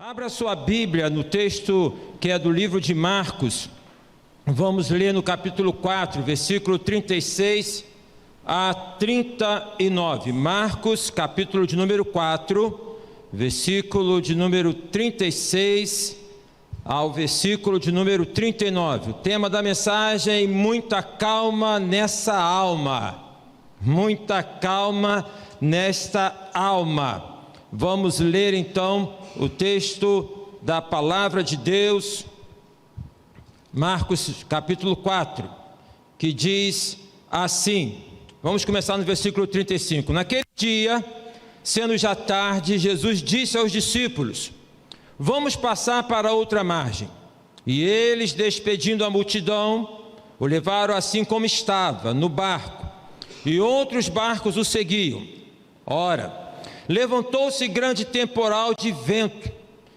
Abra sua Bíblia no texto que é do livro de Marcos. Vamos ler no capítulo 4, versículo 36 a 39. Marcos, capítulo de número 4, versículo de número 36 ao versículo de número 39. O tema da mensagem: muita calma nessa alma. Muita calma nesta alma. Vamos ler então o texto da palavra de Deus, Marcos capítulo 4, que diz assim. Vamos começar no versículo 35. Naquele dia, sendo já tarde, Jesus disse aos discípulos: vamos passar para outra margem. E eles, despedindo a multidão, o levaram assim como estava, no barco, e outros barcos o seguiam. Ora, levantou-se grande temporal de vento,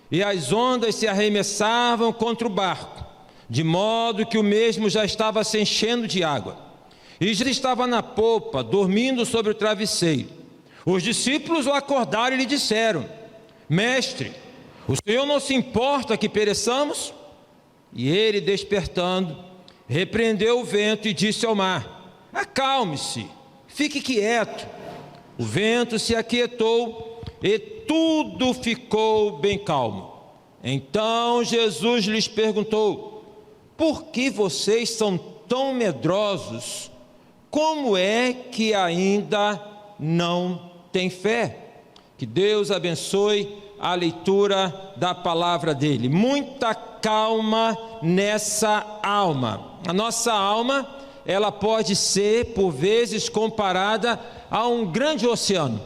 e as ondas se arremessavam contra o barco, de modo que o mesmo já estava se enchendo de água. E já estava na popa, dormindo sobre o travesseiro. Os discípulos o acordaram e lhe disseram: Mestre, o Senhor não se importa que pereçamos? E ele, despertando, repreendeu o vento e disse ao mar: acalme-se, fique quieto. O vento se aquietou e tudo ficou bem calmo. Então Jesus lhes perguntou: por que vocês são tão medrosos? Como é que ainda não têm fé? Que Deus abençoe a leitura da palavra dele. Muita calma nessa alma. A nossa alma, ela pode ser, por vezes, comparada a um grande oceano,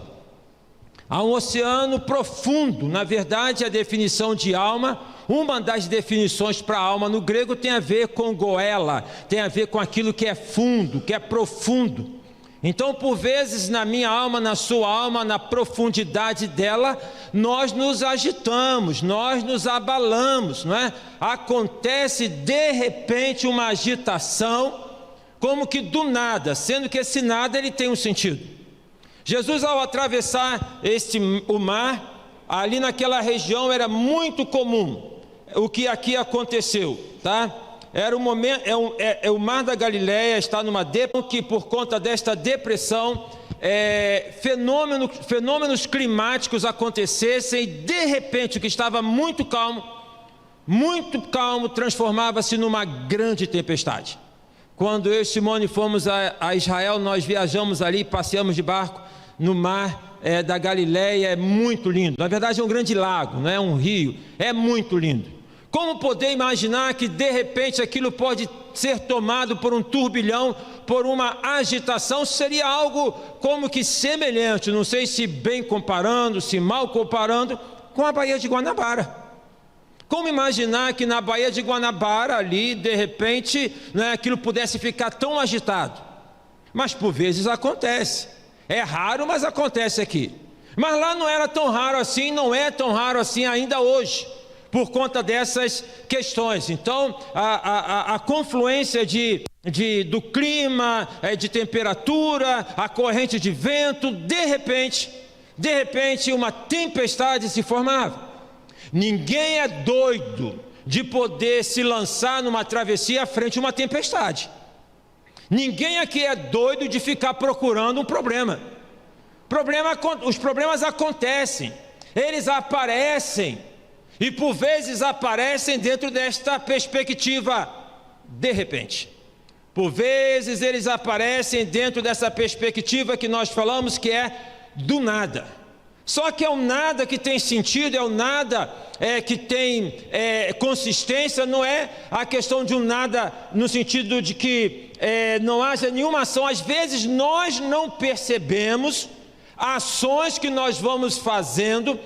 a um oceano profundo. Na verdade, a definição de alma, uma das definições para alma no grego tem a ver com goela, tem a ver com aquilo que é fundo, que é profundo. Então, por vezes, na minha alma, na sua alma, na profundidade dela, nós nos agitamos, nós nos abalamos, não é? Acontece de repente uma agitação, como que do nada, sendo que esse nada ele tem um sentido. Jesus, ao atravessar o mar, ali naquela região era muito comum o que aqui aconteceu, tá? Era um momento, o mar da Galileia está numa depressão, que por conta desta depressão, fenômenos climáticos acontecessem, e de repente o que estava muito calmo, transformava-se numa grande tempestade. Quando eu e Simone fomos a Israel, nós viajamos ali, passeamos de barco no mar da Galileia. É muito lindo. Na verdade é um grande lago, não é um rio. É muito lindo. Como poder imaginar que de repente aquilo pode ser tomado por um turbilhão, por uma agitação? Seria algo como que semelhante, não sei se bem comparando, se mal comparando, com a Baía de Guanabara. Como imaginar que na Baía de Guanabara, ali, de repente, aquilo pudesse ficar tão agitado? Mas por vezes acontece. É raro, mas acontece aqui. Mas lá não era tão raro assim, não é tão raro assim ainda hoje, por conta dessas questões. Então, a confluência do clima, de temperatura, a corrente de vento, de repente, uma tempestade se formava. Ninguém é doido de poder se lançar numa travessia à frente de uma tempestade. Ninguém aqui é doido de ficar procurando um problema. Os problemas acontecem, eles aparecem, e por vezes aparecem dentro desta perspectiva, de repente. Por vezes eles aparecem dentro dessa perspectiva que nós falamos, que é do nada. Só que é um nada que tem sentido, é um nada que tem consistência. Não é a questão de um nada no sentido de que não haja nenhuma ação. Às vezes nós não percebemos ações que nós vamos fazendo,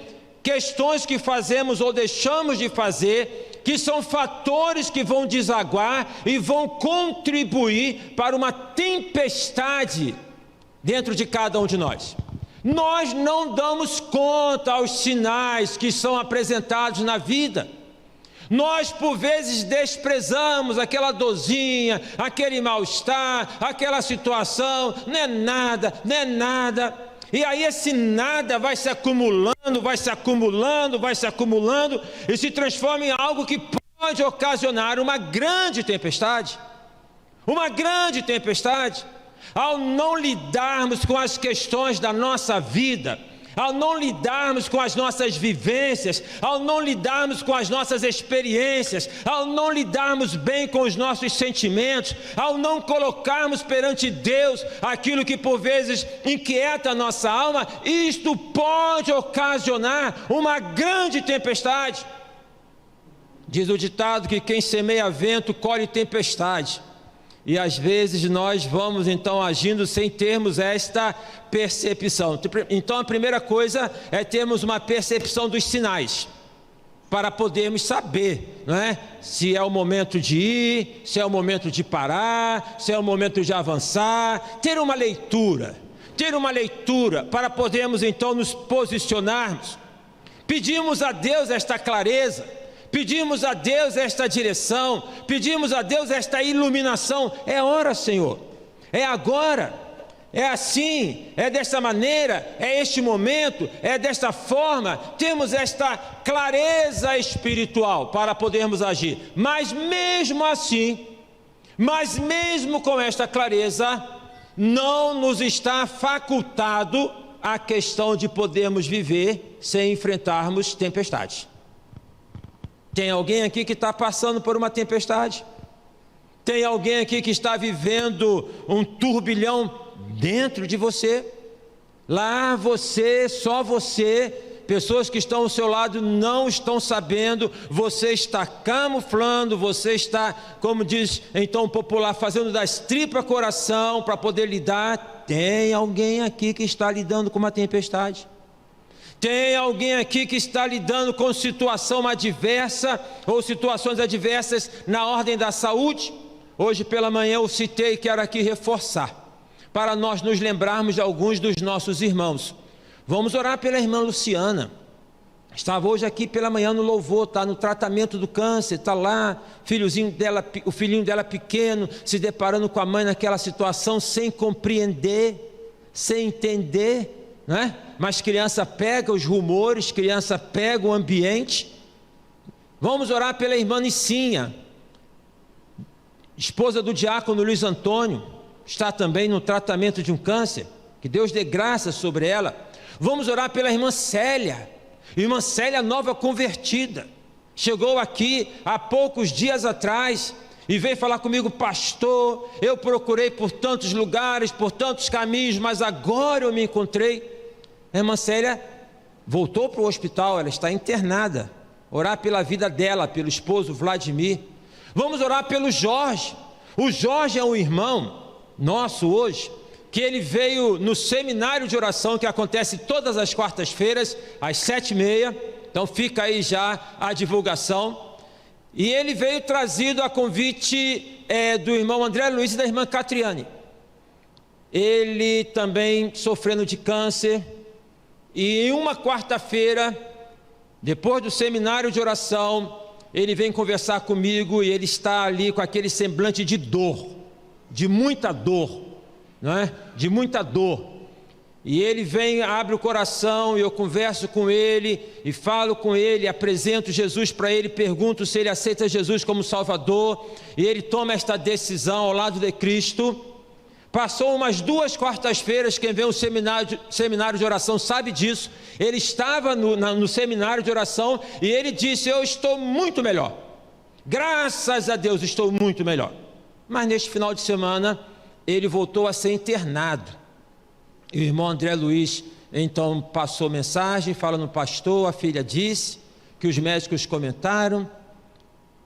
questões que fazemos ou deixamos de fazer, que são fatores que vão desaguar e vão contribuir para uma tempestade dentro de cada um de nós. Nós não damos conta aos sinais que são apresentados na vida. Nós por vezes desprezamos aquela dorzinha, aquele mal-estar, aquela situação, não é nada. E aí esse nada vai se acumulando, vai se acumulando, vai se acumulando, e se transforma em algo que pode ocasionar uma grande tempestade. Uma grande tempestade. Ao não lidarmos com as questões da nossa vida, ao não lidarmos com as nossas vivências, ao não lidarmos com as nossas experiências, ao não lidarmos bem com os nossos sentimentos, ao não colocarmos perante Deus aquilo que por vezes inquieta a nossa alma, isto pode ocasionar uma grande tempestade. Diz o ditado que quem semeia vento colhe tempestade. E às vezes nós vamos então agindo sem termos esta percepção. Então a primeira coisa é termos uma percepção dos sinais, para podermos saber, não é? Se é o momento de ir, se é o momento de parar, se é o momento de avançar. Ter uma leitura para podermos então nos posicionarmos. Pedimos a Deus esta clareza, pedimos a Deus esta direção, pedimos a Deus esta iluminação. É hora, Senhor, é agora, é assim, é desta maneira, é este momento, é desta forma. Temos esta clareza espiritual para podermos agir. Mas mesmo assim, mesmo com esta clareza, não nos está facultado a questão de podermos viver sem enfrentarmos tempestades. Tem alguém aqui que está passando por uma tempestade? Tem alguém aqui que está vivendo um turbilhão dentro de você? Lá você, só você, pessoas que estão ao seu lado não estão sabendo, você está camuflando, você está, como diz então o popular, fazendo das tripas coração para poder lidar. Tem alguém aqui que está lidando com uma tempestade? Tem alguém aqui que está lidando com situação adversa ou situações adversas na ordem da saúde? Hoje pela manhã eu citei e quero aqui reforçar, para nós nos lembrarmos de alguns dos nossos irmãos. Vamos orar pela irmã Luciana. Estava hoje aqui pela manhã no louvor, está no tratamento do câncer, está lá, o filhinho dela pequeno, se deparando com a mãe naquela situação, sem compreender, sem entender, não é? Mas criança pega os rumores, criança pega o ambiente. Vamos orar pela irmã Nicinha, esposa do diácono Luiz Antônio, está também no tratamento de um câncer, que Deus dê graça sobre ela. Vamos orar pela irmã Célia, nova convertida, chegou aqui há poucos dias atrás e veio falar comigo: pastor, eu procurei por tantos lugares, por tantos caminhos, mas agora eu me encontrei. A irmã Célia voltou para o hospital, ela está internada. Orar pela vida dela, pelo esposo Vladimir. Vamos orar pelo Jorge. O Jorge é um irmão nosso hoje, que ele veio no seminário de oração que acontece todas as quartas-feiras, às 7h30. Então fica aí já a divulgação. E ele veio trazido a convite do irmão André Luiz e da irmã Catriane. Ele também sofrendo de câncer. E em uma quarta-feira, depois do seminário de oração, ele vem conversar comigo e ele está ali com aquele semblante de dor, de muita dor, não é? De muita dor. E ele vem, abre o coração e eu converso com ele e falo com ele, apresento Jesus para ele, pergunto se ele aceita Jesus como Salvador, e ele toma esta decisão ao lado de Cristo. Passou umas 2 quartas-feiras, quem vê o seminário de oração sabe disso. Ele estava no seminário de oração e ele disse: eu estou muito melhor, graças a Deus estou muito melhor. Mas neste final de semana ele voltou a ser internado. E o irmão André Luiz então passou mensagem falando: pastor, a filha disse que os médicos comentaram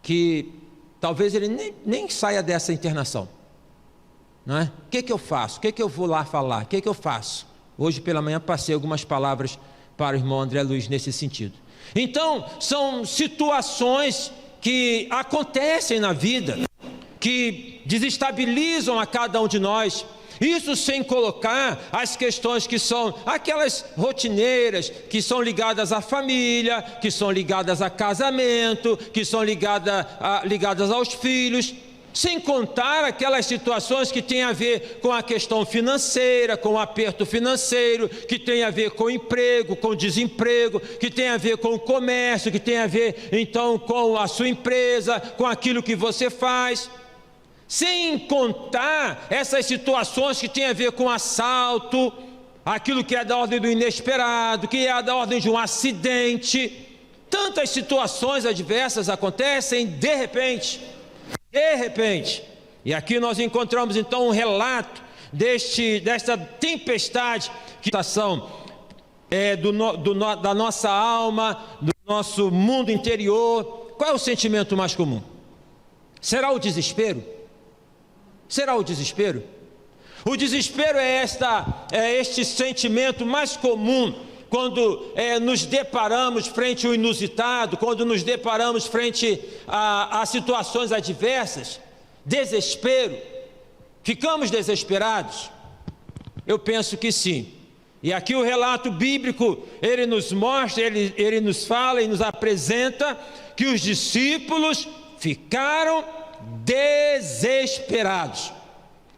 que talvez ele nem saia dessa internação. Não é? O que eu faço? O que eu vou lá falar? O que eu faço? Hoje pela manhã passei algumas palavras para o irmão André Luiz nesse sentido. Então, são situações que acontecem na vida, que desestabilizam a cada um de nós. Isso sem colocar as questões que são aquelas rotineiras, que são ligadas à família, que são ligadas a casamento, que são ligadas aos filhos. Sem contar aquelas situações que têm a ver com a questão financeira, com o aperto financeiro, que tem a ver com o emprego, com o desemprego, que tem a ver com o comércio, que tem a ver então com a sua empresa, com aquilo que você faz. Sem contar essas situações que têm a ver com assalto, aquilo que é da ordem do inesperado, que é da ordem de um acidente. Tantas situações adversas acontecem de repente. E aqui nós encontramos então um relato desta tempestade, que da nossa alma, do nosso mundo interior. Qual é o sentimento mais comum? Será o desespero? Será o desespero? O desespero é este sentimento mais comum quando nos deparamos frente ao inusitado, quando nos deparamos frente a situações adversas. Desespero. Ficamos desesperados? Eu penso que sim. E aqui o relato bíblico, ele nos mostra, ele nos fala e nos apresenta que os discípulos ficaram desesperados.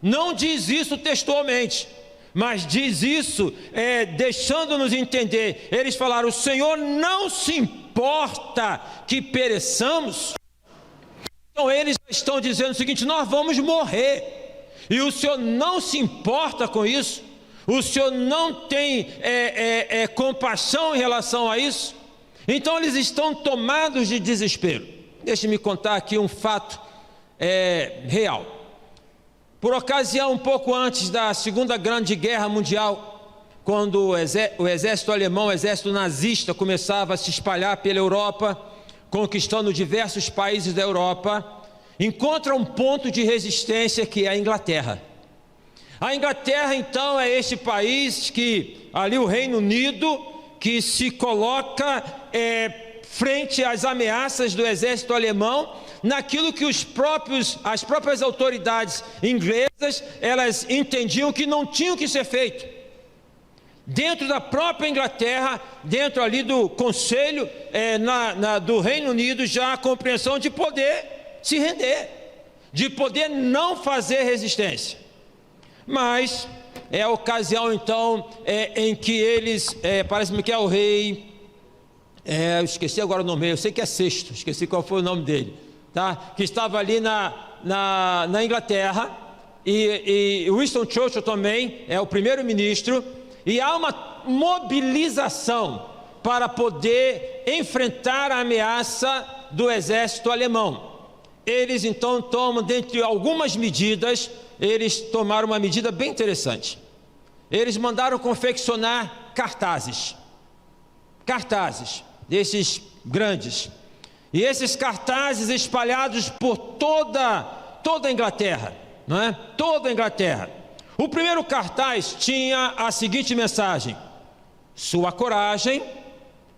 Não diz isso textualmente, mas diz isso deixando-nos entender. Eles falaram: o Senhor não se importa que pereçamos. Então eles estão dizendo o seguinte: nós vamos morrer, e o Senhor não se importa com isso. O Senhor não tem compaixão em relação a isso. Então eles estão tomados de desespero. Deixe-me contar aqui um fato real. Por ocasião, um pouco antes da Segunda Grande Guerra Mundial, quando o exército alemão, o exército nazista, começava a se espalhar pela Europa, conquistando diversos países da Europa, encontra um ponto de resistência que é a Inglaterra. A Inglaterra, então, é este país que, ali o Reino Unido, que se coloca frente às ameaças do exército alemão, naquilo que as próprias autoridades inglesas, elas entendiam que não tinham que ser feito. Dentro da própria Inglaterra, dentro ali do conselho do Reino Unido, já há a compreensão de poder se render, de poder não fazer resistência. Mas é a ocasião então em que eles, parece-me que é o rei, eu esqueci agora o nome, eu sei que é Sexto, esqueci qual foi o nome dele, tá? Que estava ali na Inglaterra, e Winston Churchill também é o primeiro-ministro, e há uma mobilização para poder enfrentar a ameaça do exército alemão. Eles então tomam, dentre algumas medidas, eles tomaram uma medida bem interessante. Eles mandaram confeccionar cartazes, desses grandes, e esses cartazes espalhados por toda a Inglaterra, não é? Toda a Inglaterra. O primeiro cartaz tinha a seguinte mensagem: sua coragem,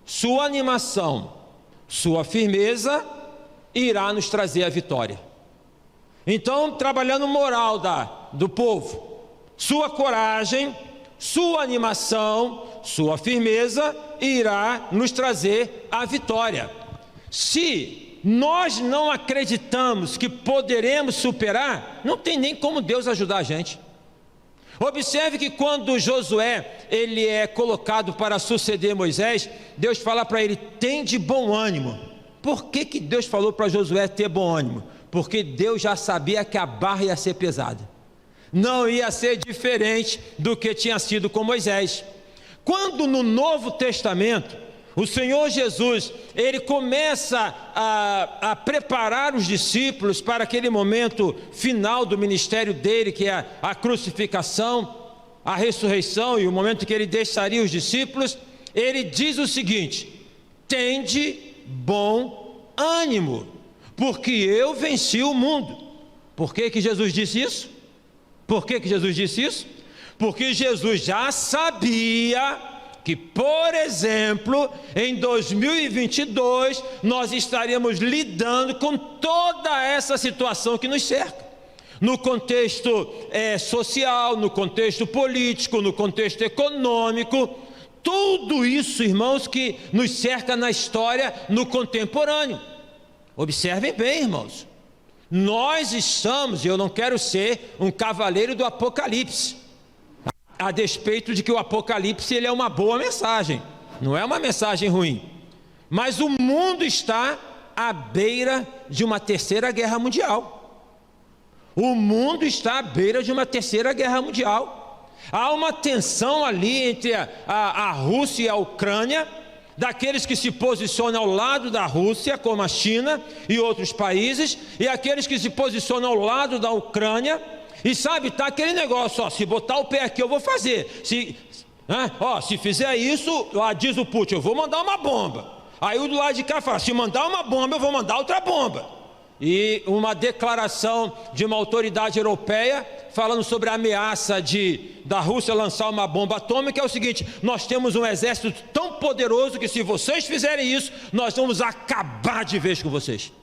sua animação, sua firmeza irá nos trazer a vitória. Então, trabalhando o moral do povo, sua coragem, sua animação, sua firmeza irá nos trazer a vitória. Se nós não acreditamos que poderemos superar, não tem nem como Deus ajudar a gente. Observe que quando Josué ele é colocado para suceder Moisés, Deus fala para ele: tem de bom ânimo. Por que Deus falou para Josué ter bom ânimo? Porque Deus já sabia que a barra ia ser pesada, não ia ser diferente do que tinha sido com Moisés. Quando no Novo Testamento o Senhor Jesus, ele começa a preparar os discípulos para aquele momento final do ministério dele, que é a crucificação, a ressurreição e o momento que ele deixaria os discípulos, ele diz o seguinte: tende bom ânimo, porque eu venci o mundo. Por que Jesus disse isso? Por que Jesus disse isso? Porque Jesus já sabia que, por exemplo, em 2022, nós estaríamos lidando com toda essa situação que nos cerca, no contexto social, no contexto político, no contexto econômico, tudo isso, irmãos, que nos cerca na história, no contemporâneo. Observem bem, irmãos, Nós estamos, e eu não quero ser um cavaleiro do Apocalipse, a despeito de que o Apocalipse ele é uma boa mensagem, não é uma mensagem ruim, mas o mundo está à beira de uma terceira guerra mundial. O mundo está à beira de uma terceira guerra mundial. Há uma tensão ali entre a Rússia e a Ucrânia, daqueles que se posicionam ao lado da Rússia, como a China e outros países, e aqueles que se posicionam ao lado da Ucrânia. E sabe, tá aquele negócio, ó, se botar o pé aqui eu vou fazer, se fizer isso, diz o Putin, eu vou mandar uma bomba. Aí o do lado de cá fala, se mandar uma bomba eu vou mandar outra bomba. E uma declaração de uma autoridade europeia falando sobre a ameaça da Rússia lançar uma bomba atômica é o seguinte: nós temos um exército tão poderoso que se vocês fizerem isso, nós vamos acabar de vez com vocês.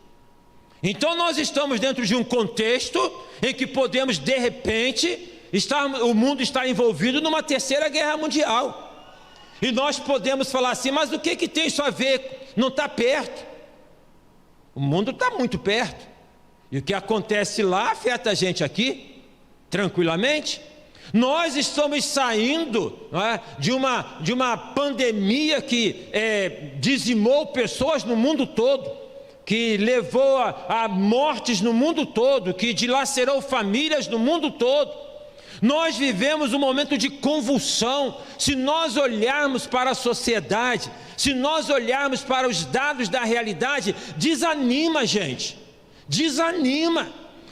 Então nós estamos dentro de um contexto em que podemos de repente o mundo está envolvido numa terceira guerra mundial. E nós podemos falar assim, mas o que tem isso a ver? Não está perto. O mundo está muito perto, e o que acontece lá afeta a gente aqui, tranquilamente. Nós estamos saindo, não é, de uma pandemia que dizimou pessoas no mundo todo, que levou a mortes no mundo todo, que dilacerou famílias no mundo todo. Nós vivemos um momento de convulsão. Se nós olharmos para a sociedade, se nós olharmos para os dados da realidade, desanima, gente, desanima.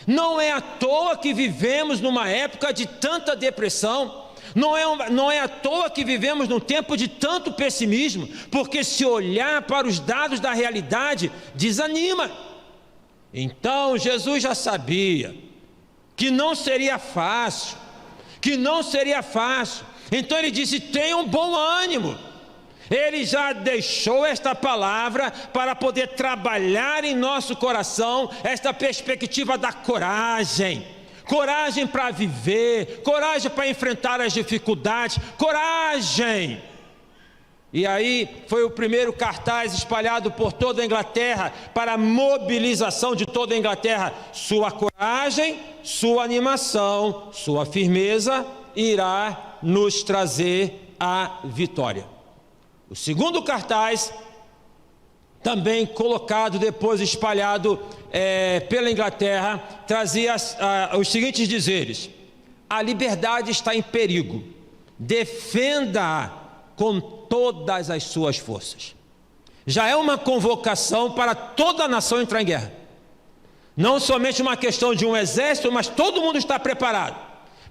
Não é à toa que vivemos numa época de tanta depressão, não é à toa que vivemos num tempo de tanto pessimismo, porque se olhar para os dados da realidade, desanima. Então Jesus já sabia que não seria fácil, então ele disse, tenham bom ânimo. Ele já deixou esta palavra para poder trabalhar em nosso coração esta perspectiva da coragem para viver, coragem para enfrentar as dificuldades, coragem. E aí foi o primeiro cartaz espalhado por toda a Inglaterra, para a mobilização de toda a Inglaterra: sua coragem, sua animação, sua firmeza irá nos trazer a vitória. O segundo cartaz, também colocado depois, espalhado pela Inglaterra, trazia os seguintes dizeres: a liberdade está em perigo, defenda-a com todas as suas forças. Já é uma convocação para toda a nação entrar em guerra. Não somente uma questão de um exército, mas todo mundo está preparado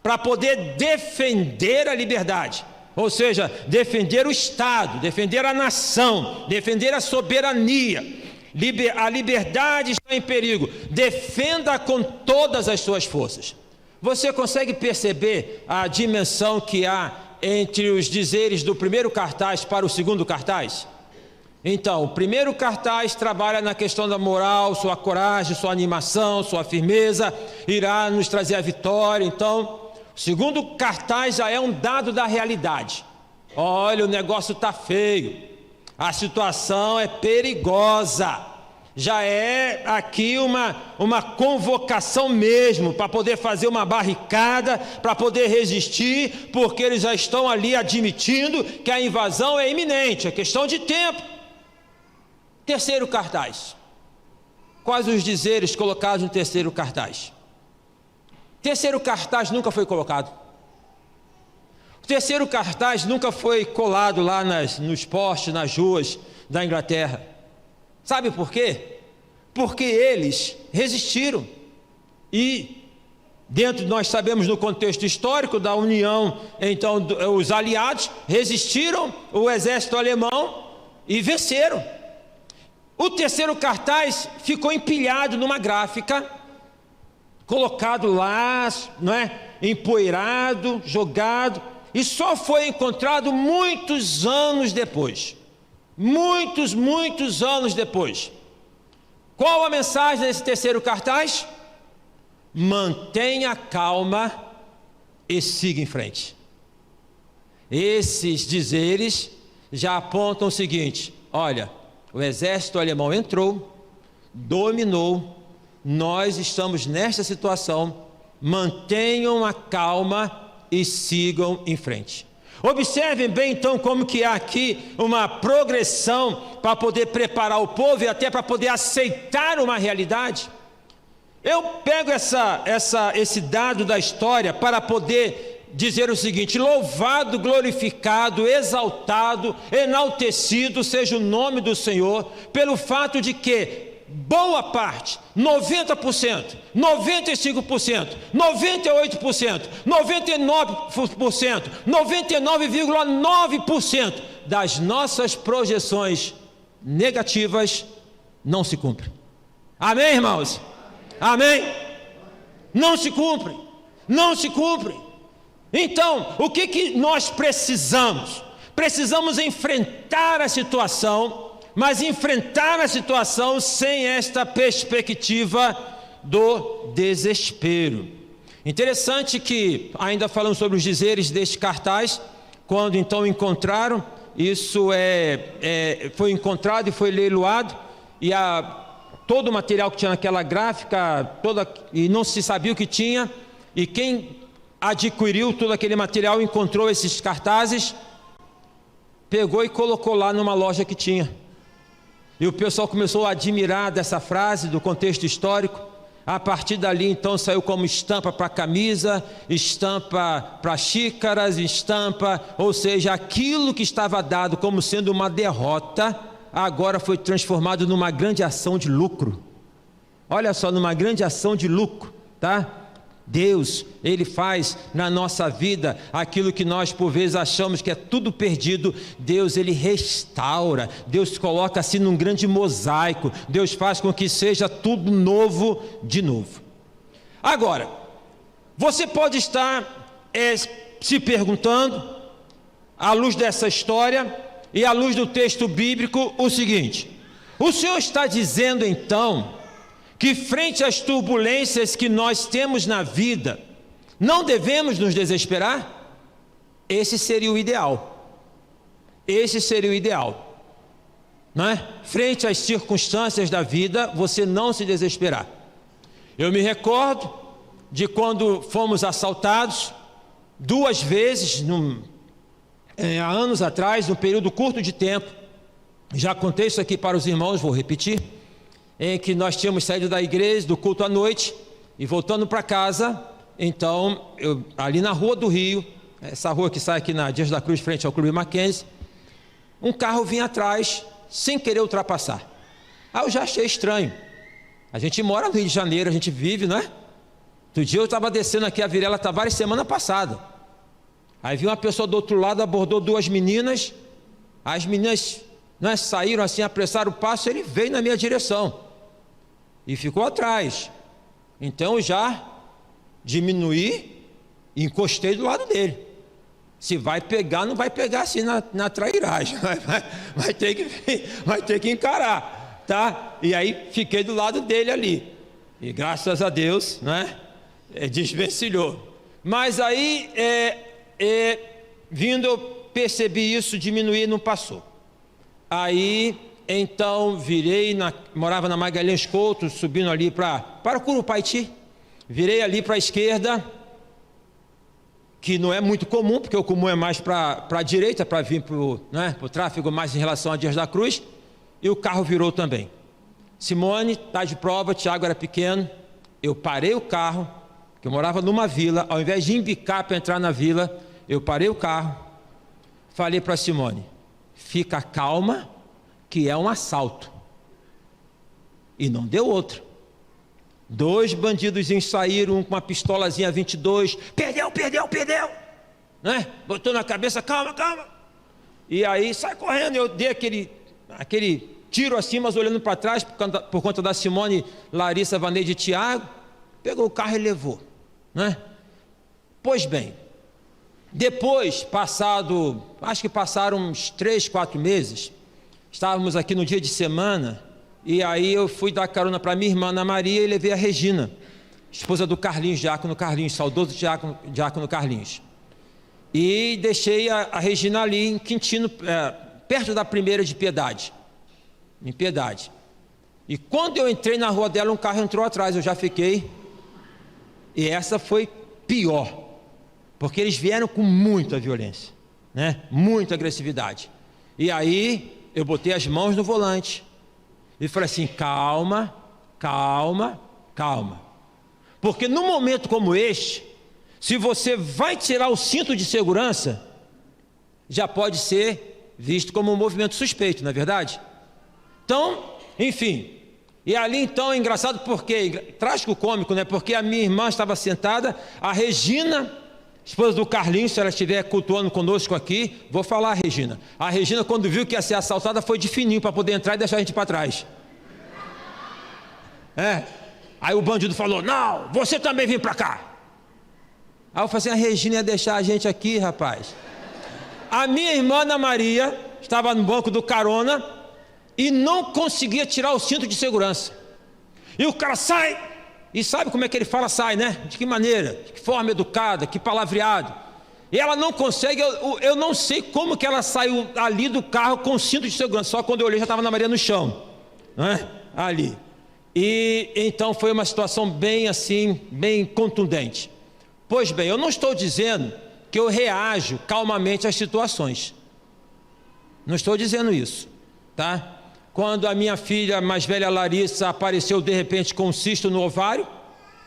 para poder defender a liberdade. Ou seja, defender o Estado, defender a nação, defender a soberania. A liberdade está em perigo, defenda com todas as suas forças. Você consegue perceber a dimensão que há entre os dizeres do primeiro cartaz para o segundo cartaz? Então, o primeiro cartaz trabalha na questão da moral, sua coragem, sua animação, sua firmeza, irá nos trazer a vitória. Então, o segundo cartaz já é um dado da realidade. Olha, o negócio está feio, a situação é perigosa. Já é aqui uma convocação mesmo, para poder fazer uma barricada, para poder resistir, porque eles já estão ali admitindo que a invasão é iminente, é questão de tempo. Terceiro cartaz. Quais os dizeres colocados no terceiro cartaz? Terceiro cartaz nunca foi colocado. O terceiro cartaz nunca foi colado lá nos postes, nas ruas da Inglaterra. Sabe por quê? Porque eles resistiram. E dentro, nós sabemos, no contexto histórico da União, então os aliados resistiram o exército alemão e venceram. O terceiro cartaz ficou empilhado numa gráfica, colocado lá, não é? Empoeirado, jogado, e só foi encontrado muitos anos depois. Muitos anos depois. Qual a mensagem desse terceiro cartaz? Mantenha calma e siga em frente. Esses dizeres já apontam o seguinte: olha, o exército alemão entrou, dominou, nós estamos nesta situação, mantenham a calma e sigam em frente. Observem bem então como que há aqui uma progressão para poder preparar o povo e até para poder aceitar uma realidade. Eu pego esse dado da história para poder dizer o seguinte: louvado, glorificado, exaltado, enaltecido seja o nome do Senhor, pelo fato de que boa parte, 90%, 95%, 98%, 99%, 99,9% das nossas projeções negativas não se cumprem. Amém, irmãos? Amém? Não se cumprem, não se cumprem. Então, o que nós precisamos? Precisamos enfrentar a situação, mas enfrentar a situação sem esta perspectiva do desespero. Interessante que, ainda falando sobre os dizeres deste cartaz, quando então encontraram, isso foi encontrado e foi leiloado, e todo o material que tinha naquela gráfica, e não se sabia o que tinha, e quem adquiriu todo aquele material, encontrou esses cartazes, pegou e colocou lá numa loja que tinha. E o pessoal começou a admirar dessa frase, do contexto histórico. A partir dali, então, saiu como estampa para camisa, estampa para xícaras, estampa, ou seja, aquilo que estava dado como sendo uma derrota, agora foi transformado numa grande ação de lucro. Olha só, numa grande ação de lucro, tá? Deus, Ele faz na nossa vida aquilo que nós por vezes achamos que é tudo perdido. Deus, Ele restaura, Deus coloca assim num grande mosaico, Deus faz com que seja tudo novo de novo. Agora, você pode estar se perguntando, à luz dessa história e à luz do texto bíblico, o seguinte: o Senhor está dizendo então que frente às turbulências que nós temos na vida, não devemos nos desesperar? Esse seria o ideal. Esse seria o ideal, não é? Frente às circunstâncias da vida, você não se desesperar. Eu me recordo de quando fomos assaltados 2 vezes, há anos atrás, num período curto de tempo. Já contei isso aqui para os irmãos, vou repetir. Em que nós tínhamos saído da igreja, do culto à noite, e voltando para casa, então, ali na Rua do Rio, essa rua que sai aqui na Dias da Cruz, frente ao Clube Mackenzie, um carro vinha atrás, sem querer ultrapassar. Aí eu já achei estranho. A gente mora no Rio de Janeiro, a gente vive, não é? Outro dia eu estava descendo aqui a Virela Tavares semana passada. Aí vi uma pessoa do outro lado, abordou 2 meninas, as meninas saíram assim, apressaram o passo, ele veio na minha direção e ficou atrás. Então eu já diminuí e encostei do lado dele. Se vai pegar, não vai pegar assim na trairagem, vai ter que encarar, tá? E aí fiquei do lado dele ali, e graças a Deus, né, desvencilhou. Mas aí vindo eu percebi isso, diminuí, não passou. Aí então virei, morava na Magalhães Couto, subindo ali para Curupaiti, virei ali para a esquerda, que não é muito comum, porque o comum é mais para a direita, para vir para o tráfego mais em relação a Dias da Cruz, e o carro virou também. Simone está de prova, Tiago era pequeno, eu parei o carro, que eu morava numa vila, ao invés de embicar para entrar na vila, eu parei o carro, falei para Simone: fica calma, que é um assalto. E não deu outro. 2 bandidos saíram, um com uma pistolazinha 22, perdeu, né? Botou na cabeça, calma. E aí sai correndo, eu dei aquele tiro assim, mas olhando para trás, por conta da Simone, Larissa, Vaneide e Tiago, pegou o carro e levou, né? Pois bem, depois, acho que passaram uns 3, 4 meses, estávamos aqui no dia de semana, e aí eu fui dar carona para minha irmã Ana Maria e levei a Regina, esposa do Carlinhos, diácono Carlinhos, saudoso diácono Carlinhos. E deixei a Regina ali em Quintino, perto da primeira de Piedade, em Piedade. E quando eu entrei na rua dela, um carro entrou atrás, eu já fiquei. E essa foi pior, porque eles vieram com muita violência, né? Muita agressividade. E aí eu botei as mãos no volante e falei assim: calma, calma, calma. Porque num momento como este, se você vai tirar o cinto de segurança, já pode ser visto como um movimento suspeito, não é verdade? Então, enfim, e ali então é engraçado porque, trágico cômico, né? Porque a minha irmã estava sentada, a Regina, esposa do Carlinhos, se ela estiver cultuando conosco aqui, vou falar, Regina. A Regina, quando viu que ia ser assaltada, foi de fininho para poder entrar e deixar a gente para trás. Aí o bandido falou: não, você também vem para cá. Aí eu falei assim: a Regina ia deixar a gente aqui, rapaz. A minha irmã Ana Maria estava no banco do carona e não conseguia tirar o cinto de segurança. E o cara sai, e sabe como é que ele fala sai, né? De que maneira, de que forma educada, que palavreado. E ela não consegue, eu não sei como que ela saiu ali do carro com o cinto de segurança. Só quando eu olhei já estava Ana Maria no chão, né? Ali. E então foi uma situação bem assim, bem contundente. Pois bem, eu não estou dizendo que eu reajo calmamente às situações. Não estou dizendo isso, tá? Quando a minha filha mais velha Larissa apareceu de repente com um cisto no ovário,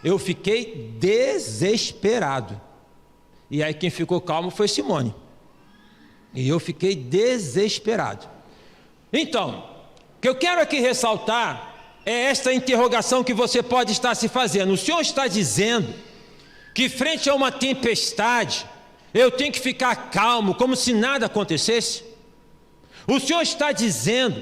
eu fiquei desesperado. E aí quem ficou calmo foi Simone. E eu fiquei desesperado. Então, o que eu quero aqui ressaltar é esta interrogação que você pode estar se fazendo. O Senhor está dizendo que frente a uma tempestade, eu tenho que ficar calmo, como se nada acontecesse? O Senhor está dizendo,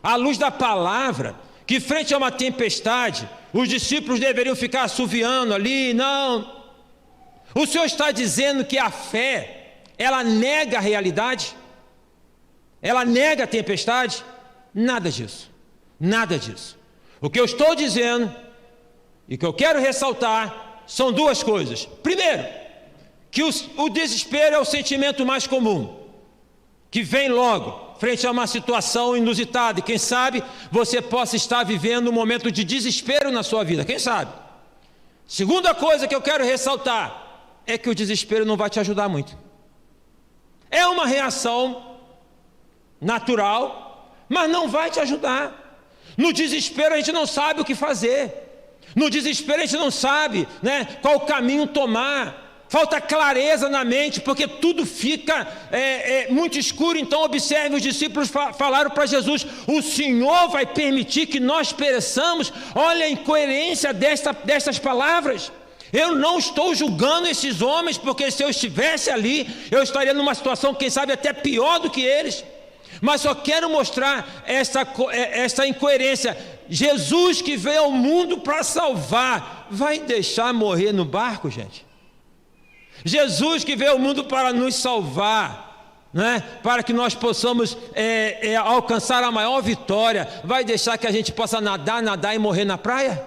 à luz da palavra, que frente a uma tempestade, os discípulos deveriam ficar assoviando ali? Não. O Senhor está dizendo que a fé, ela nega a realidade? Ela nega a tempestade? Nada disso, nada disso. O que eu estou dizendo, e que eu quero ressaltar, são duas coisas. Primeiro, que o desespero é o sentimento mais comum, que vem logo, frente a uma situação inusitada, e quem sabe você possa estar vivendo um momento de desespero na sua vida, quem sabe? Segunda coisa que eu quero ressaltar, é que o desespero não vai te ajudar muito. É uma reação natural, mas não vai te ajudar. No desespero a gente não sabe o que fazer. No desespero a gente não sabe, né, qual caminho tomar. Falta clareza na mente, porque tudo fica muito escuro. Então observe, os discípulos falaram para Jesus: o Senhor vai permitir que nós pereçamos? Olha a incoerência destas palavras. Eu não estou julgando esses homens, porque se eu estivesse ali, eu estaria numa situação, quem sabe, até pior do que eles. Mas só quero mostrar essa incoerência. Jesus, que veio ao mundo para salvar, vai deixar morrer no barco, gente? Jesus, que veio ao mundo para nos salvar, né? Para que nós possamos alcançar a maior vitória, vai deixar que a gente possa nadar e morrer na praia?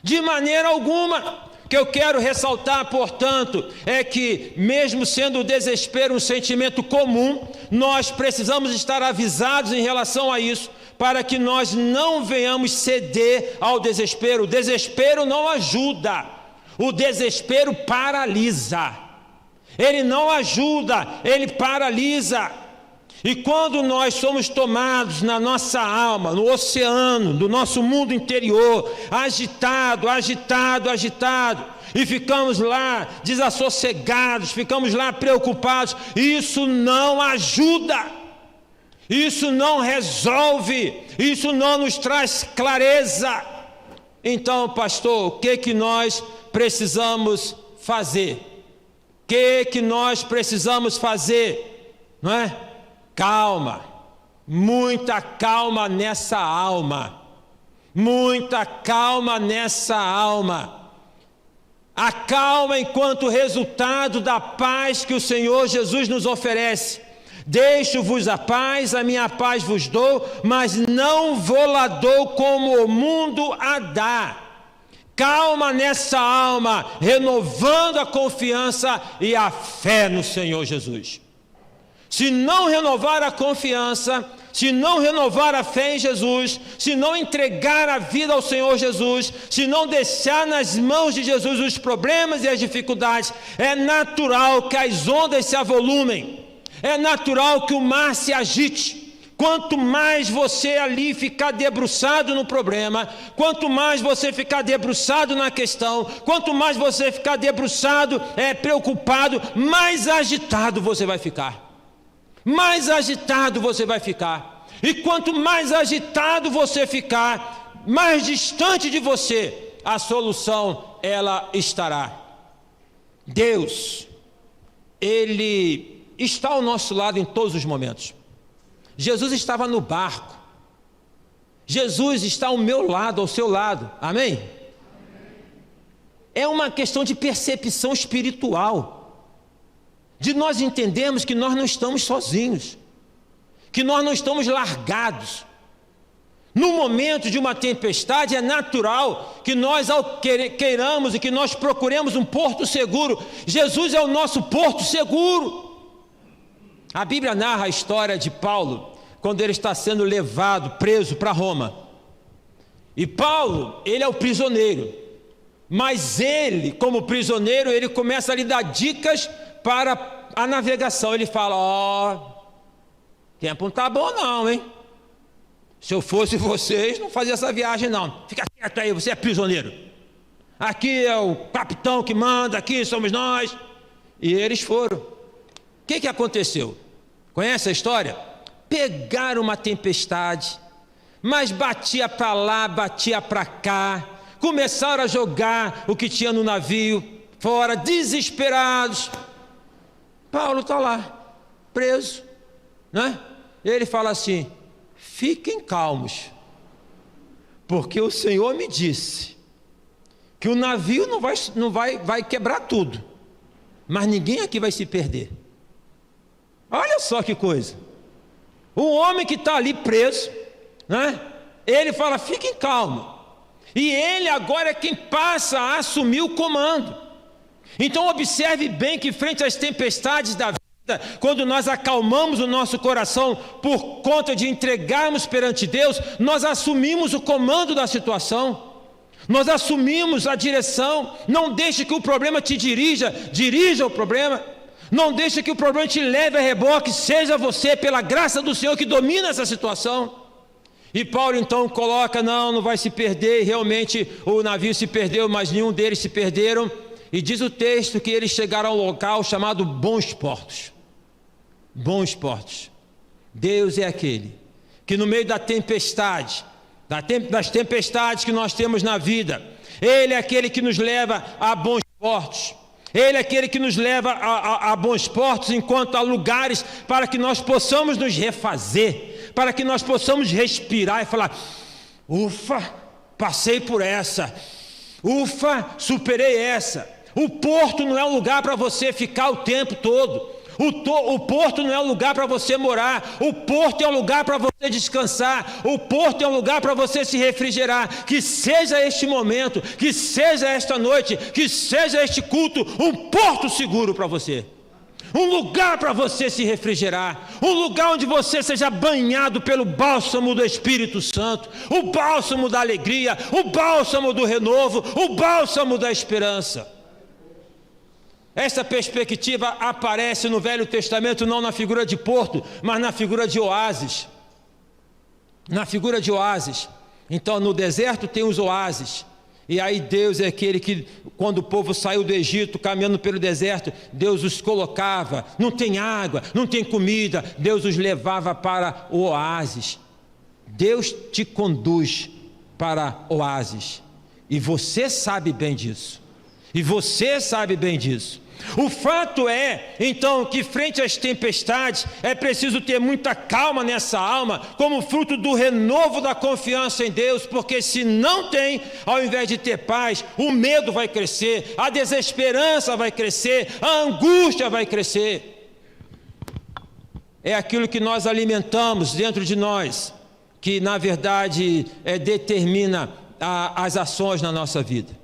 De maneira alguma. O que eu quero ressaltar, portanto, é que mesmo sendo o desespero um sentimento comum, nós precisamos estar avisados em relação a isso, para que nós não venhamos ceder ao desespero. O desespero não ajuda, o desespero paralisa. Ele não ajuda, ele paralisa. E quando nós somos tomados na nossa alma, no oceano do nosso mundo interior, agitado, e ficamos lá desassossegados, ficamos lá preocupados, isso não ajuda, isso não resolve, isso não nos traz clareza. Então, pastor, o que nós precisamos fazer? O que nós precisamos fazer? Não é? Calma, muita calma nessa alma, muita calma nessa alma. A calma enquanto resultado da paz que o Senhor Jesus nos oferece. Deixo-vos a paz, a minha paz vos dou, mas não vou-la dou como o mundo a dá. Calma nessa alma, renovando a confiança e a fé no Senhor Jesus. Se não renovar a confiança, se não renovar a fé em Jesus, se não entregar a vida ao Senhor Jesus, se não deixar nas mãos de Jesus os problemas e as dificuldades, é natural que as ondas se avolumem, é natural que o mar se agite. Quanto mais você ali ficar debruçado no problema, quanto mais você ficar debruçado na questão, quanto mais você ficar debruçado, preocupado, mais agitado você vai ficar. Mais agitado você vai ficar. E quanto mais agitado você ficar, mais distante de você, a solução ela estará. Deus, Ele está ao nosso lado em todos os momentos. Jesus estava no barco. Jesus está ao meu lado, ao seu lado. Amém? É uma questão de percepção espiritual, de nós entendermos que nós não estamos sozinhos, que nós não estamos largados. No momento de uma tempestade, é natural que nós queiramos e que nós procuremos um porto seguro. Jesus é o nosso porto seguro. A Bíblia narra a história de Paulo, quando ele está sendo levado, preso para Roma. E Paulo, ele é o prisioneiro, mas ele, como prisioneiro, ele começa a lhe dar dicas para a navegação. Ele fala: tempo não está bom não, hein? Se eu fosse vocês, não fazia essa viagem não. Fica quieto aí, você é prisioneiro. Aqui é o capitão que manda, aqui somos nós. E eles foram. O que aconteceu? Conhece a história? Pegaram uma tempestade, mas batia para lá, batia para cá, começaram a jogar o que tinha no navio fora, desesperados. Paulo está lá, preso, né? Ele fala assim: fiquem calmos, porque o Senhor me disse que o navio vai quebrar tudo, mas ninguém aqui vai se perder. Olha só que coisa. O homem que está ali preso, né? Ele fala: fiquem calmos. E ele agora é quem passa a assumir o comando. Então observe bem que frente às tempestades da vida, quando nós acalmamos o nosso coração por conta de entregarmos perante Deus, nós assumimos o comando da situação. Nós assumimos a direção. Não deixe que o problema te dirija o problema. Não deixe que o problema te leve a reboque. Seja você, pela graça do Senhor, que domina essa situação. E Paulo então coloca: não vai se perder. E realmente o navio se perdeu, mas nenhum deles se perderam. E diz o texto que eles chegaram a um local chamado Bons Portos. Bons Portos. Deus é aquele que no meio da tempestade, das tempestades que nós temos na vida, Ele é aquele que nos leva a bons portos. Ele é aquele que nos leva a bons portos, enquanto há lugares para que nós possamos nos refazer, para que nós possamos respirar e falar: ufa, passei por essa, ufa, superei essa. O porto não é um lugar para você ficar o tempo todo. O porto não é um lugar para você morar. O porto é um lugar para você descansar. O porto é um lugar para você se refrigerar. Que seja este momento, que seja esta noite, que seja este culto um porto seguro para você. Um lugar para você se refrigerar. Um lugar onde você seja banhado pelo bálsamo do Espírito Santo. O bálsamo da alegria, o bálsamo do renovo, o bálsamo da esperança. Essa perspectiva aparece no Velho Testamento não na figura de porto, mas na figura de oásis. Na figura de oásis. Então no deserto tem os oásis. E aí Deus é aquele que, quando o povo saiu do Egito, caminhando pelo deserto, Deus os colocava. Não tem água, não tem comida, Deus os levava para o oásis. Deus te conduz para oásis. E você sabe bem disso. E você sabe bem disso. O fato é, então, que frente às tempestades é preciso ter muita calma nessa alma, como fruto do renovo da confiança em Deus, porque se não tem, ao invés de ter paz, o medo vai crescer, a desesperança vai crescer, a angústia vai crescer. É aquilo que nós alimentamos dentro de nós, que na verdade determina as ações na nossa vida.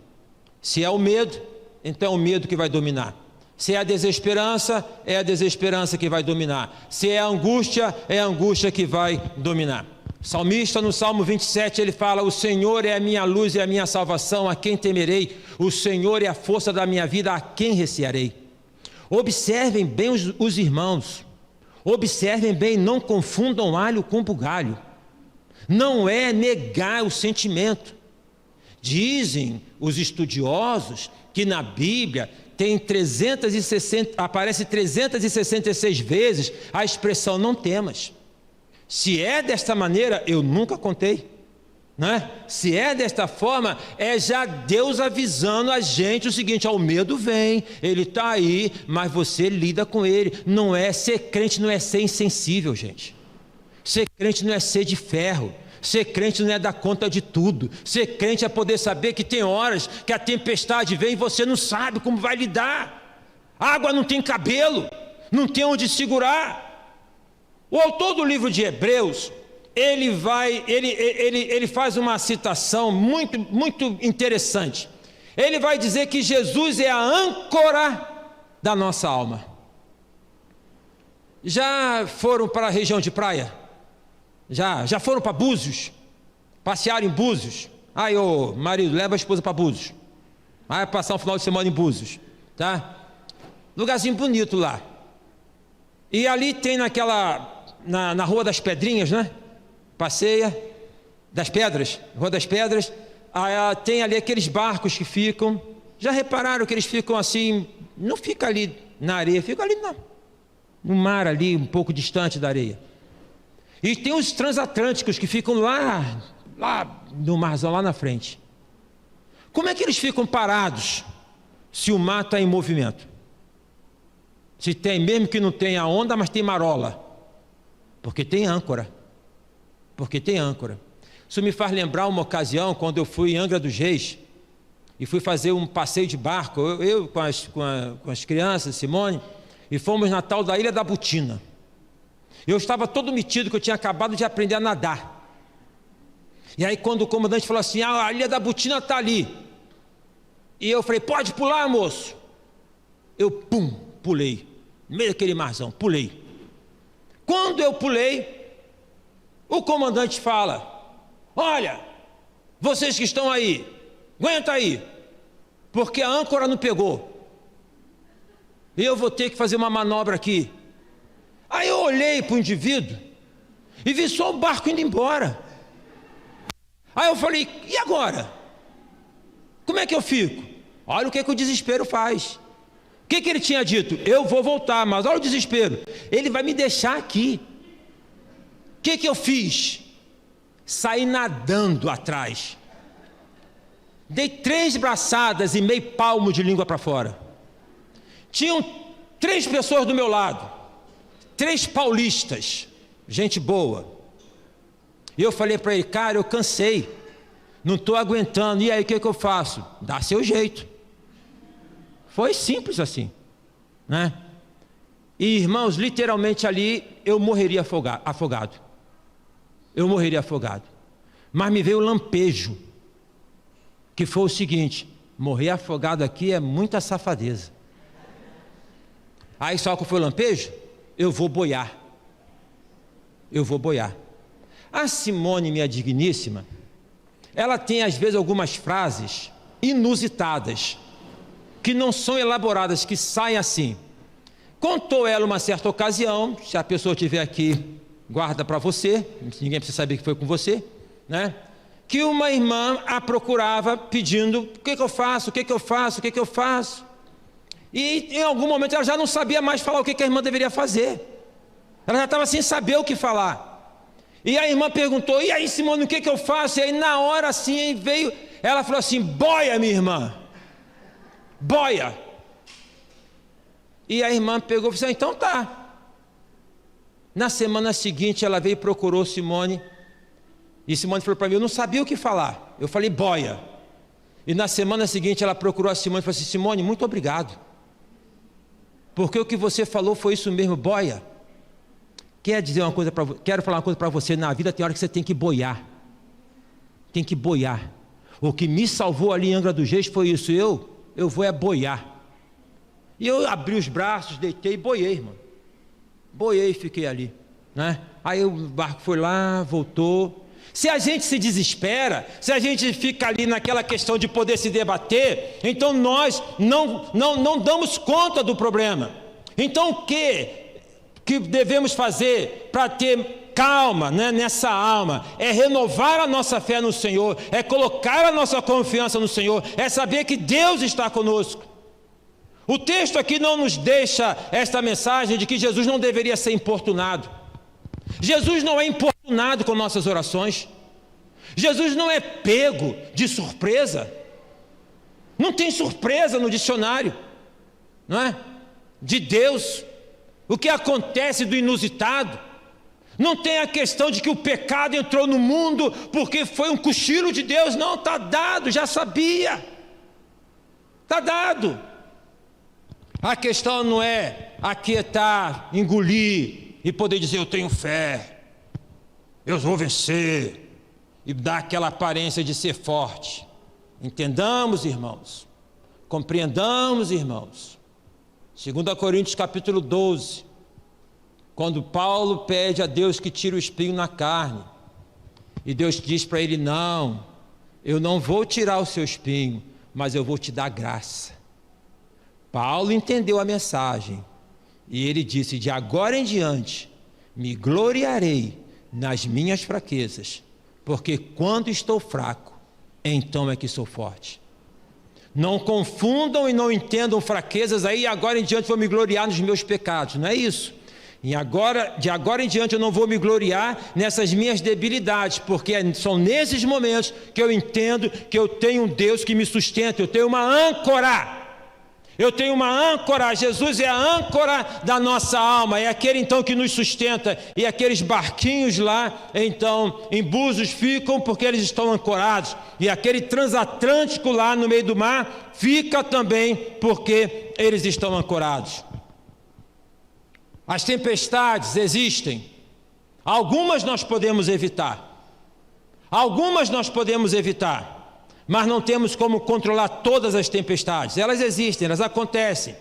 Se é o medo, então é o medo que vai dominar. Se é a desesperança, é a desesperança que vai dominar. Se é a angústia que vai dominar. O salmista, no Salmo 27, ele fala: o Senhor é a minha luz e a minha salvação, a quem temerei? O Senhor é a força da minha vida, a quem recearei? Observem bem os irmãos. Observem bem, não confundam alho com bugalho. Não é negar o sentimento. Dizem os estudiosos que na Bíblia aparece 366 vezes a expressão não temas. Se é desta maneira, eu nunca contei, né? Se é desta forma, é já Deus avisando a gente o seguinte: o medo vem, ele está aí, mas você lida com ele. Não é ser crente, não é ser insensível, gente. Ser crente não é ser de ferro. Ser crente não é dar conta de tudo. Ser crente é poder saber que tem horas que a tempestade vem e você não sabe como vai lidar. A água não tem cabelo, não tem onde segurar. O autor do livro de Hebreus, ele faz uma citação muito interessante. Ele vai dizer que Jesus é a âncora da nossa alma. Já foram para a região de praia? Já foram para Búzios? Passearam em Búzios? Aí, ô marido, leva a esposa para Búzios. Vai passar um final de semana em Búzios, tá? Lugarzinho bonito lá. E ali tem na Rua das Pedrinhas, né? Passeia das Pedras, Rua das Pedras. Tem ali aqueles barcos que ficam. Já repararam que eles ficam assim? Não fica ali na areia, fica ali no mar ali, um pouco distante da areia. E tem os transatlânticos que ficam lá no marzão, lá na frente. Como é que eles ficam parados se o mar está em movimento? Se tem, mesmo que não tenha onda, mas tem marola. Porque tem âncora. Isso me faz lembrar uma ocasião quando eu fui em Angra dos Reis e fui fazer um passeio de barco, eu com as crianças, Simone, e fomos na tal da Ilha da Butina. Eu estava todo metido que eu tinha acabado de aprender a nadar. E aí quando o comandante falou assim: a Ilha da Butina está ali. E eu falei: pode pular, moço. Eu pulei, no meio daquele marzão, pulei. Quando eu pulei, o comandante fala: olha, vocês que estão aí, aguenta aí, porque a âncora não pegou. E eu vou ter que fazer uma manobra aqui. Aí eu olhei para o indivíduo e vi só o barco indo embora. Aí eu falei: e agora? Como é que eu fico? Olha o que o desespero faz. O que ele tinha dito? Eu vou voltar, mas olha o desespero. Ele vai me deixar aqui. O que eu fiz? Saí nadando atrás. Dei 3 braçadas e meio palmo de língua para fora. Tinham 3 pessoas do meu lado. 3 paulistas, gente boa. E eu falei para ele: cara, eu cansei, não estou aguentando. E aí o que eu faço? Dá seu jeito. Foi simples assim, né? E irmãos, literalmente ali eu morreria afogado. Eu morreria afogado. Mas me veio o lampejo, que foi o seguinte: morrer afogado aqui é muita safadeza. Aí só que foi o lampejo? Eu vou boiar. A Simone, minha digníssima, ela tem às vezes algumas frases inusitadas, que não são elaboradas, que saem assim. Contou ela uma certa ocasião, se a pessoa estiver aqui, guarda para você, ninguém precisa saber que foi com você, né? Que uma irmã a procurava pedindo: o que eu faço? E em algum momento ela já não sabia mais falar o que a irmã deveria fazer. Ela já estava sem saber o que falar. E a irmã perguntou: e aí, Simone, o que eu faço? E aí na hora assim veio, ela falou assim: boia, minha irmã, boia. E a irmã pegou e falou: então tá. Na semana seguinte ela veio e procurou Simone. E Simone falou para mim: eu não sabia o que falar. Eu falei: boia. E na semana seguinte ela procurou a Simone e falou assim: Simone, muito obrigado, porque o que você falou foi isso mesmo, boia. Quero falar uma coisa para você: na vida tem hora que você tem que boiar. O que me salvou ali em Angra dos Reis foi isso. Eu vou boiar. E eu abri os braços, deitei e boiei, irmão. Boiei e fiquei ali, né? Aí o barco foi lá, voltou. Se a gente se desespera, se a gente fica ali naquela questão de poder se debater, então nós não damos conta do problema. Então o que devemos fazer para ter calma, né, nessa alma? É renovar a nossa fé no Senhor, é colocar a nossa confiança no Senhor, é saber que Deus está conosco. O texto aqui não nos deixa esta mensagem de que Jesus não deveria ser importunado. Jesus não é importunado com nossas orações. Jesus não é pego de surpresa. Não tem surpresa no dicionário, não é? De Deus. O que acontece do inusitado. Não tem a questão de que o pecado entrou no mundo porque foi um cochilo de Deus. Não, está dado, já sabia. Está dado. A questão não é aquietar, engolir e poder dizer: eu tenho fé, eu vou vencer, e dar aquela aparência de ser forte. Entendamos, irmãos, compreendamos, irmãos. 2 Coríntios capítulo 12, quando Paulo pede a Deus que tire o espinho na carne, e Deus diz para ele: não, eu não vou tirar o seu espinho, mas eu vou te dar graça. Paulo entendeu a mensagem, e ele disse: de agora em diante, me gloriarei nas minhas fraquezas, porque quando estou fraco, então é que sou forte. Não confundam e não entendam fraquezas aí, agora em diante vou me gloriar nos meus pecados, não é isso. De agora em diante eu não vou me gloriar nessas minhas debilidades, porque são nesses momentos que eu entendo que eu tenho um Deus que me sustenta, eu tenho uma âncora. Eu tenho uma âncora. Jesus é a âncora da nossa alma, é aquele então que nos sustenta, e aqueles barquinhos lá, então, em Búzios ficam porque eles estão ancorados, e aquele transatlântico lá no meio do mar, fica também porque eles estão ancorados. As tempestades existem, algumas nós podemos evitar, mas não temos como controlar todas as tempestades. Elas existem, elas acontecem.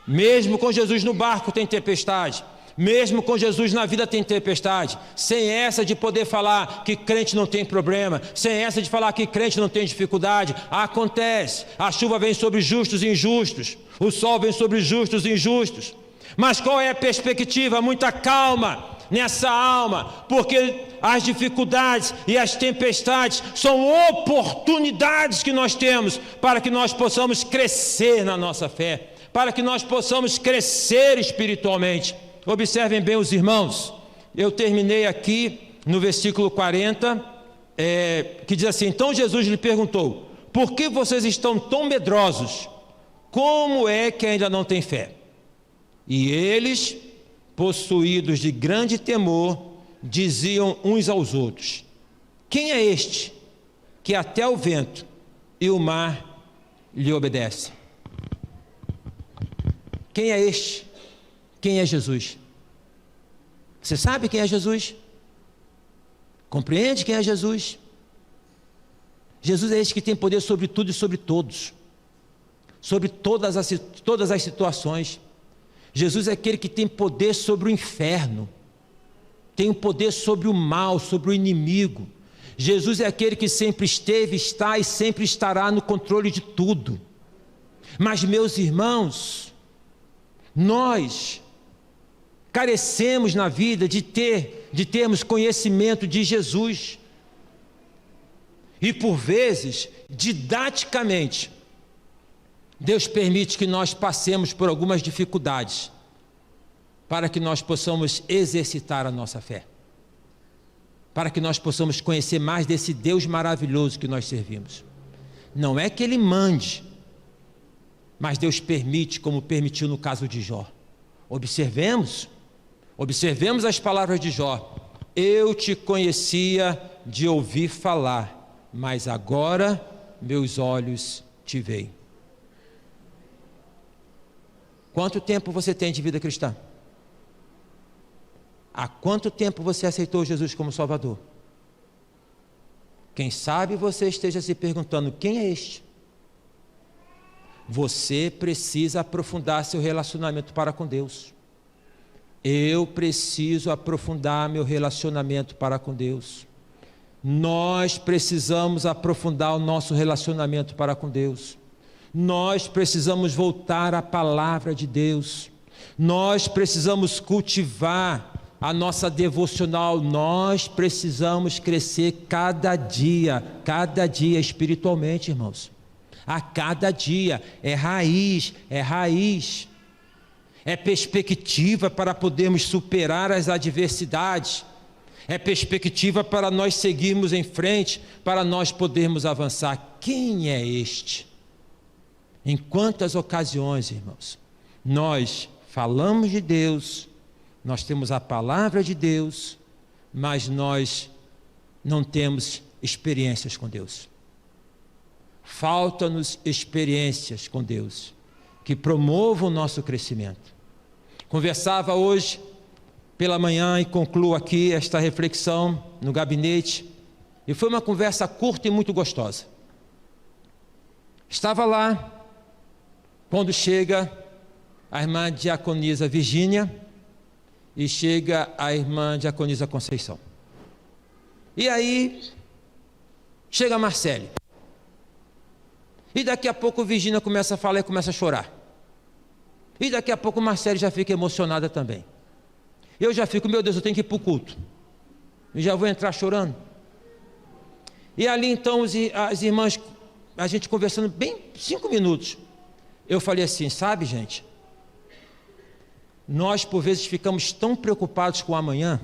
Mesmo com Jesus no barco tem tempestade. Mesmo com Jesus na vida tem tempestade. Sem essa de poder falar que crente não tem problema, sem essa de falar que crente não tem dificuldade, acontece. A chuva vem sobre justos e injustos, o sol vem sobre justos e injustos. Mas qual é a perspectiva? Muita calma nessa alma, porque as dificuldades e as tempestades são oportunidades que nós temos para que nós possamos crescer na nossa fé, para que nós possamos crescer espiritualmente. Observem bem os irmãos, eu terminei aqui no versículo 40, que diz assim: então Jesus lhe perguntou: por que vocês estão tão medrosos? Como é que ainda não têm fé? E eles, possuídos de grande temor, diziam uns aos outros: quem é este que até o vento e o mar lhe obedecem? Quem é este? Quem é Jesus? Você sabe quem é Jesus? Compreende quem é Jesus? Jesus é este que tem poder sobre tudo e sobre todos, sobre todas as situações. Jesus é aquele que tem poder sobre o inferno, tem o poder sobre o mal, sobre o inimigo. Jesus é aquele que sempre esteve, está e sempre estará no controle de tudo. Mas, meus irmãos, nós carecemos na vida de termos conhecimento de Jesus. E por vezes, didaticamente, Deus permite que nós passemos por algumas dificuldades para que nós possamos exercitar a nossa fé, para que nós possamos conhecer mais desse Deus maravilhoso que nós servimos. Não é que Ele mande, mas Deus permite, como permitiu no caso de Jó. Observemos as palavras de Jó: eu te conhecia de ouvir falar, mas agora meus olhos te veem. Quanto tempo você tem de vida cristã? Há quanto tempo você aceitou Jesus como Salvador? Quem sabe você esteja se perguntando: quem é este? Você precisa aprofundar seu relacionamento para com Deus. Eu preciso aprofundar meu relacionamento para com Deus. Nós precisamos aprofundar o nosso relacionamento para com Deus. Nós precisamos voltar à palavra de Deus. Nós precisamos cultivar a nossa devocional. Nós precisamos crescer cada dia espiritualmente, irmãos. A cada dia, é raiz, é perspectiva para podermos superar as adversidades, é perspectiva para nós seguirmos em frente, para nós podermos avançar. Quem é este? Em quantas ocasiões, irmãos, nós falamos de Deus, nós temos a palavra de Deus, mas nós não temos experiências com Deus. Faltam-nos experiências com Deus, que promovam o nosso crescimento. Conversava hoje, pela manhã, e concluo aqui esta reflexão no gabinete, e foi uma conversa curta e muito gostosa. Estava lá, quando chega a irmã diaconisa Virgínia, e chega a irmã diaconisa Conceição. E aí, chega a Marcele. E daqui a pouco Virgínia começa a falar e começa a chorar. E daqui a pouco Marcele já fica emocionada também. Eu já fico, meu Deus, eu tenho que ir para o culto. E já vou entrar chorando. E ali então as irmãs, a gente conversando bem 5 minutos. Eu falei assim, sabe, gente? Nós por vezes ficamos tão preocupados com o amanhã.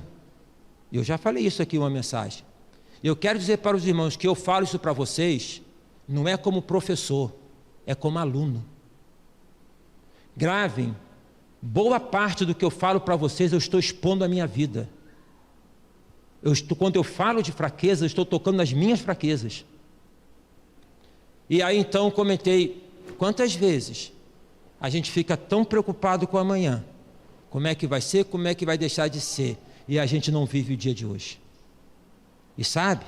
Eu já falei isso aqui em uma mensagem. Eu quero dizer para os irmãos que eu falo isso para vocês, não é como professor, é como aluno. Gravem, boa parte do que eu falo para vocês, eu estou expondo a minha vida. Quando eu falo de fraqueza, eu estou tocando nas minhas fraquezas. E aí então comentei, quantas vezes a gente fica tão preocupado com o amanhã, como é que vai ser, como é que vai deixar de ser, e a gente não vive o dia de hoje. E sabe,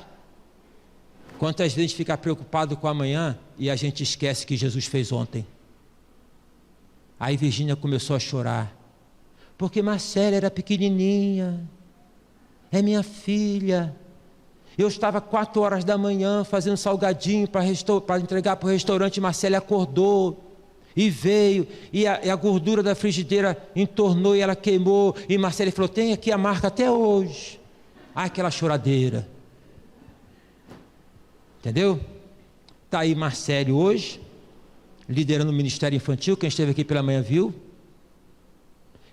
quantas vezes a gente fica preocupado com o amanhã, e a gente esquece que Jesus fez ontem. Aí Virgínia começou a chorar, porque Marcela era pequenininha, é minha filha. Eu estava 4 horas da manhã fazendo salgadinho para entregar para o restaurante, Marcela acordou e veio, e a gordura da frigideira entornou e ela queimou, e Marcela falou, tem aqui a marca até hoje. Aquela choradeira. Entendeu? Está aí Marcele hoje, liderando o Ministério Infantil, quem esteve aqui pela manhã viu.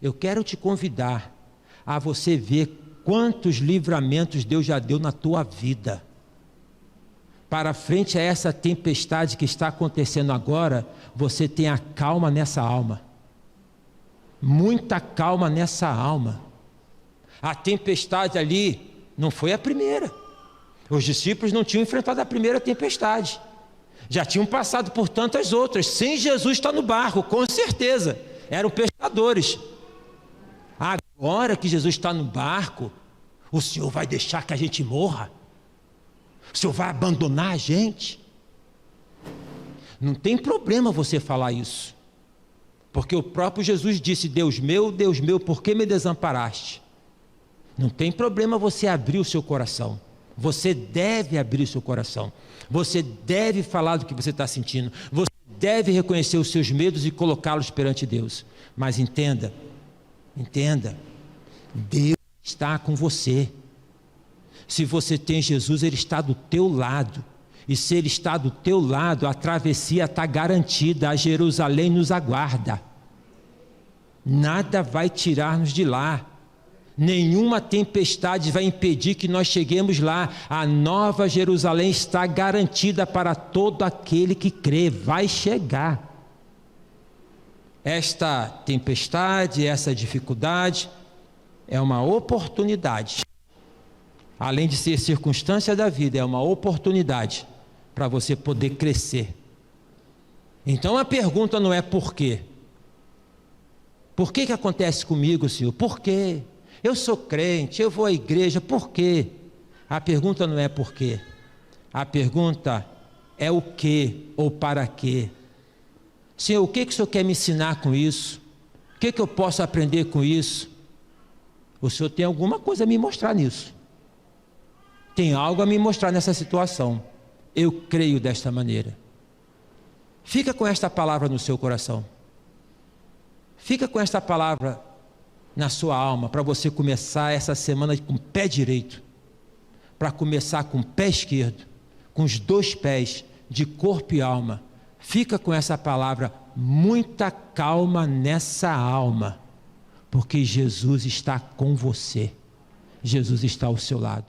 Eu quero te convidar a você ver quantos livramentos Deus já deu na tua vida. Para frente a essa tempestade que está acontecendo agora, você tenha calma nessa alma. Muita calma nessa alma. A tempestade ali não foi a primeira. Os discípulos não tinham enfrentado a primeira tempestade. Já tinham passado por tantas outras, sem Jesus estar no barco, com certeza. Eram pescadores. Agora que Jesus está no barco, o Senhor vai deixar que a gente morra? O Senhor vai abandonar a gente? Não tem problema você falar isso. Porque o próprio Jesus disse, Deus meu, por que me desamparaste? Não tem problema você abrir o seu coração. Você deve abrir o seu coração. Você deve falar do que você está sentindo. Você deve reconhecer os seus medos e colocá-los perante Deus. Mas entenda, Deus está com você. Se você tem Jesus, Ele está do teu lado. E se Ele está do teu lado, a travessia está garantida. A Jerusalém nos aguarda. Nada vai tirar-nos de lá. Nenhuma tempestade vai impedir que nós cheguemos lá. A nova Jerusalém está garantida para todo aquele que crê. Vai chegar. Esta tempestade, essa dificuldade é uma oportunidade. Além de ser circunstância da vida, é uma oportunidade para você poder crescer. Então a pergunta não é por quê. Por que acontece comigo, Senhor? Por quê? Eu sou crente, eu vou à igreja, por quê? A pergunta não é por quê. A pergunta é o que ou para quê. Senhor, o que o Senhor quer me ensinar com isso? O que eu posso aprender com isso? O Senhor tem alguma coisa a me mostrar nisso. Tem algo a me mostrar nessa situação. Eu creio desta maneira. Fica com esta palavra no seu coração. Fica com esta palavra na sua alma, para você começar essa semana com o pé direito, para começar com o pé esquerdo, com os dois pés, de corpo e alma. Fica com essa palavra, muita calma nessa alma, porque Jesus está com você, Jesus está ao seu lado.